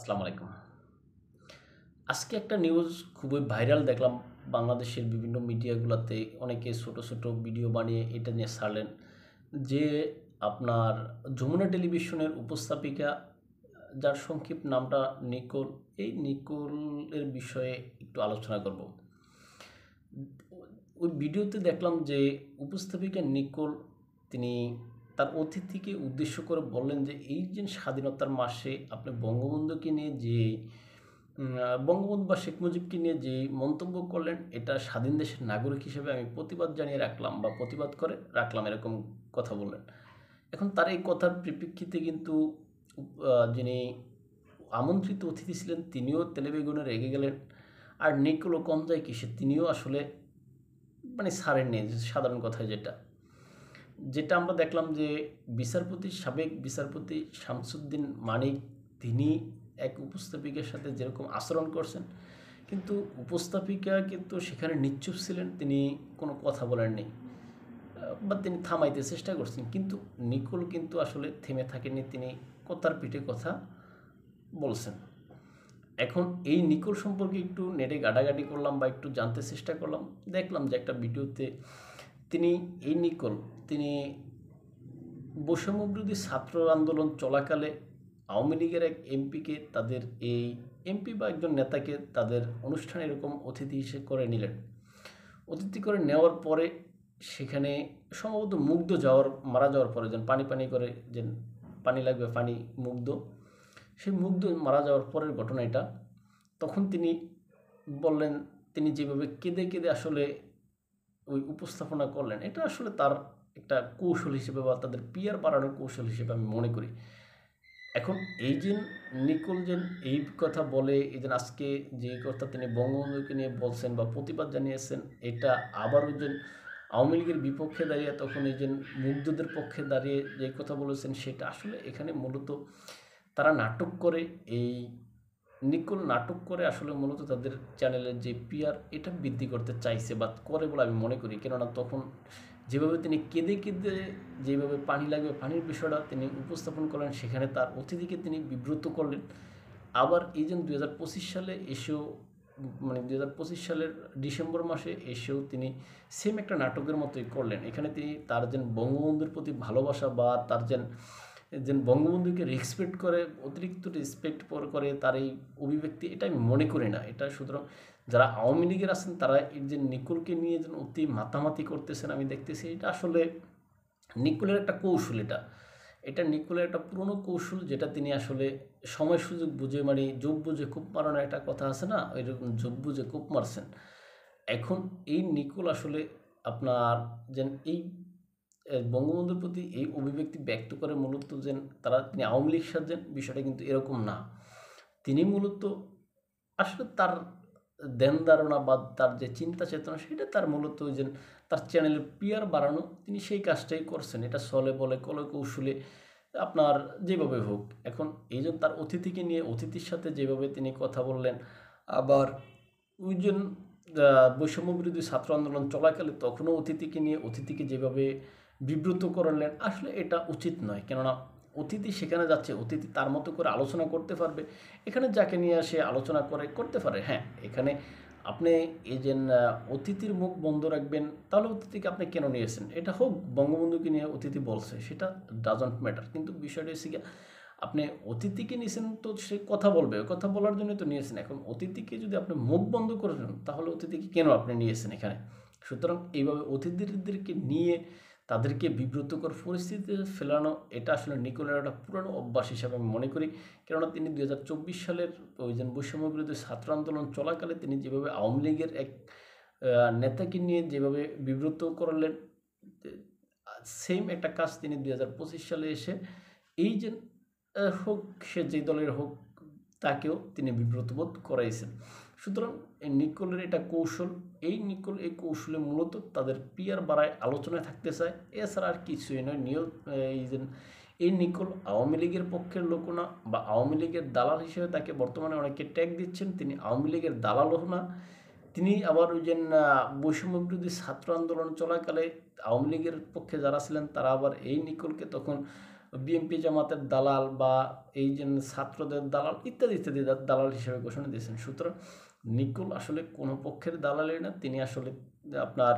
আসসালামু আলাইকুম। আজকে একটা নিউজ খুবই ভাইরাল দেখলাম বাংলাদেশের বিভিন্ন মিডিয়াগুলাতে অনেকে ছোট, ছোট ভিডিও বানিয়ে এটা নিয়ে ছাড়লেন যে আপনার যমুনা টেলিভিশনের উপস্থাপিকা যার সংক্ষিপ্ত নামটা নিকোল, এই নিকোলের বিষয়ে একটু আলোচনা করব। ওই ভিডিওতে দেখলাম যে উপস্থাপিকা নিকোল তিনি তার অতিথিকে উদ্দেশ্য করে বললেন যে এই যে স্বাধীনতার মাসে আপনি বঙ্গবন্ধুকে নিয়ে যে বঙ্গবন্ধু বা শেখ মুজিবকে নিয়ে যে মন্তব্য করলেন এটা স্বাধীন দেশের নাগরিক হিসেবে আমি প্রতিবাদ জানিয়ে রাখলাম বা প্রতিবাদ করে রাখলাম এরকম কথা বললেন। এখন তার এই কথার পরিপ্রেক্ষিতে কিন্তু যিনি আমন্ত্রিত অতিথি ছিলেন তিনিও তেলেবেগুনে রেগে গেলেন। আর নিকোলও কম যায় কিসে, তিনিও আসলে মানে ছাড়েননি, সাধারণ কথায় যেটা আমরা দেখলাম যে সাবেক বিচারপতি শামসুদ্দিন মানিক তিনি এক উপস্থাপিকার সাথে যেরকম আচরণ করছেন, কিন্তু উপস্থাপিকা কিন্তু সেখানে নিশ্চুপ ছিলেন, তিনি কোনো কথা বলেননি বা তিনি থামাইতে চেষ্টা করছেন, কিন্তু নিকোল কিন্তু আসলে থেমে থাকেননি, তিনি কথার পিঠে কথা বলছেন। এখন এই নিকোল সম্পর্কে একটু নেটে ঘাটাঘাটি করলাম বা একটু জানতে চেষ্টা করলাম, দেখলাম যে একটা ভিডিওতে তিনি এই নিকোল তিনি বৈষম্যবিরোধী ছাত্র আন্দোলন চলাকালে আওয়ামী লীগের এক এমপিকে তাদের এই এমপি বা একজন নেতাকে তাদের অনুষ্ঠানে এরকম অতিথি হিসেবে করে নিলেন। অতিথি করে নেওয়ার পরে সেখানে সম্ভবত মারা যাওয়ার পরে যেন পানি পানি করে যে পানি লাগবে, পানি মুগ্ধ, সেই মুগ্ধ মারা যাওয়ার পরের ঘটনা এটা। তখন তিনি বললেন, তিনি যেভাবে কেঁদে কেঁদে আসলে ওই উপস্থাপনা করলেন, এটা আসলে তার একটা কৌশল হিসেবে বা তাদের পিয়ার বাড়ানোর কৌশল হিসেবে আমি মনে করি। এখন এই যে নিকোল যে এই কথা বলে, এই যে আজকে যে কথা তিনি বঙ্গবন্ধুকে নিয়ে বলছেন বা প্রতিবাদ জানিয়েছেন, এটা আবার ওই যে আওয়ামী লীগের বিপক্ষে দাঁড়িয়ে তখন এই যে মুগ্ধদের পক্ষে দাঁড়িয়ে যে কথা বলেছেন, সেটা আসলে এখানে মূলত তারা নাটক করে, এই নিকোল নাটক করে আসলে মূলত তাদের চ্যানেলের যে পিআর এটা বৃদ্ধি করতে চাইছে বা করে বলে আমি মনে করি। কেননা তখন যেভাবে তিনি কেঁদে কেঁদে যেভাবে পানি লাগবে পানির বিষয়টা তিনি উপস্থাপন করলেন, সেখানে তার অতিথিকে তিনি বিব্রত করলেন। আবার এই যে 2025 সালে এসেও মানে 2025 সালের ডিসেম্বর মাসে এসেও তিনি সেম একটা নাটকের মতোই করলেন। এখানে তিনি তার যে বঙ্গবন্ধুর প্রতি ভালোবাসা বা তার যে বঙ্গবন্ধুকে রেসপেক্ট করে, অতিরিক্ত রেসপেক্ট করে তার এই অভিব্যক্তি, এটা আমি মনে করি না। এটা সুতরাং যারা আওয়ামী লীগের আছেন তারা এই যে নিকোলকে নিয়ে যেন অতি মাতামাতি করতেছেন আমি দেখতেছি, এটা আসলে নিকোলের একটা কৌশল। এটা নিকোলের একটা পুরনো কৌশল, যেটা তিনি আসলে সময় সুযোগ বুঝে, মানে যোগ বুঝে কূপ মারানো একটা কথা আছে না, ওইরকম যোগ বুঝে কূপ মারছেন। এখন এই নিকোল আসলে আপনার যেন এই বঙ্গবন্ধুর প্রতি এই অভিব্যক্তি ব্যক্ত করে মূলত যেন তিনি আওয়ামী লীগ সাজেন, বিষয়টা কিন্তু এরকম না। তিনি মূলত আসলে তার ধ্যান ধারণা বা তার যে চিন্তা চেতনা, সেটা তার মূলত ওই যে তার চ্যানেলের পিআর বাড়ানো, তিনি সেই কাজটাই করছেন। এটা ছলে বলে কলে কৌশলে আপনার যেভাবে হোক। এখন এই যে তার অতিথিকে নিয়ে অতিথির সাথে যেভাবে তিনি কথা বললেন, আবার ওই যে বৈষম্য বিরোধী ছাত্র আন্দোলন চলাকালে তখনও অতিথিকে যেভাবে বিব্রত করলেন, আসলে এটা উচিত নয়। কেননা অতিথি সেখানে যাচ্ছে, অতিথি তার মতো করে আলোচনা করতে পারবে, এখানে যাকে নিয়ে সে আলোচনা করতে পারে। হ্যাঁ, এখানে আপনি এই যে অতিথির মুখ বন্ধ রাখবেন, তাহলে অতিথিকে আপনি কেন নিয়েছেন? এটা হোক বঙ্গবন্ধুকে নিয়ে অতিথি বলছে, সেটা ডাজন্ট ম্যাটার। কিন্তু বিষয়টা হচ্ছে গিয়ে আপনি অতিথিকে নিয়েছেন তো সে কথা বলবে, কথা বলার জন্যই তো নিয়েছেন। এখন অতিথিকে যদি আপনি মুখ বন্ধ করে দেন, তাহলে অতিথিকে কেন আপনি নিয়েছেন এখানে? সুতরাং এইভাবে অতিথিদেরকে নিয়ে তাদেরকে বিব্রতকর পরিস্থিতিতে ফেলানো, এটা আসলে নিকোলের একটা পুরানো অভ্যাস হিসাবে আমি মনে করি। কেননা তিনি 2024 সালের ওই যে বৈষম্য বিরোধী ছাত্র আন্দোলন চলাকালে তিনি যেভাবে আওয়ামী লীগের এক নেতাকে নিয়ে যেভাবে বিব্রত করলেন, সেম একটা কাজ তিনি 2025 সালে এসে এই যে হোক সে যে দলের হোক, তাকেও তিনি বিব্রত বোধ করাইছেন। সুতরাং এই নিকোলের এটা কৌশল। নিকোল এই কৌশলে মূলত তাদের পিয়ার বাড়ায় আলোচনায় থাকতে চায়, এছাড়া আর কিছুই নয়। এই যে এই নিকোল আওয়ামী লীগের পক্ষের লোক না বা আওয়ামী লীগের দালাল হিসেবে তাকে বর্তমানে অনেকে ট্যাগ দিচ্ছেন, তিনি আওয়ামী লীগের দালালও না। তিনি আবার ওই যে বৈষম্য বিরোধী ছাত্র আন্দোলন চলাকালে আওয়ামী লীগের পক্ষে যারা ছিলেন, তারা আবার এই নিকোলকে তখন বিএনপি জামাতের দালাল বা এই যে ছাত্রদের দালাল ইত্যাদি ইত্যাদি দালাল হিসেবে ঘোষণা দিয়েছেন। সুতরাং নিকুল আসলে কোনো পক্ষের দালালই না, তিনি আসলে আপনার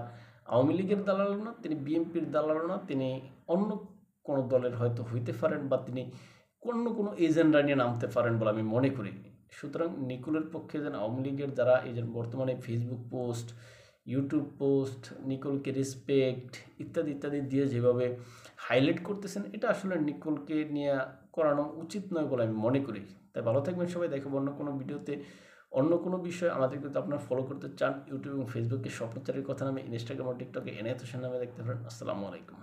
আওয়ামী লীগের দালালও না, তিনি বিএনপির দালালও না, তিনি অন্য কোনো দলের হয়তো হইতে পারেন বা তিনি অন্য কোনো এজেন্ডা নিয়ে নামতে পারেন বলে আমি মনে করি। সুতরাং নিকুলের পক্ষে যেন আওয়ামী লীগের যারা এই যে বর্তমানে ফেসবুক পোস্ট, ইউটিউব পোস্ট, নিকুলকে রেসপেক্ট ইত্যাদি ইত্যাদি দিয়ে যেভাবে হাইলাইট করতেছেন, এটা আসলে নিকুলকে নিয়ে করানো উচিত নয় বলে আমি মনে করি। তাই ভালো থাকবেন সবাই, দেখাবো অন্য কোনো ভিডিওতে অন্য কোনো বিষয়। আমাদের কিন্তু আপনারা ফলো করতে চান ইউটিউব এবং ফেসবুকে স্বপ্নচারীর কথা নামে, ইনস্টাগ্রাম ও টিকটকে এনায়েত হোসেন নামে দেখতে পারেন। আসসালামু আলাইকুম।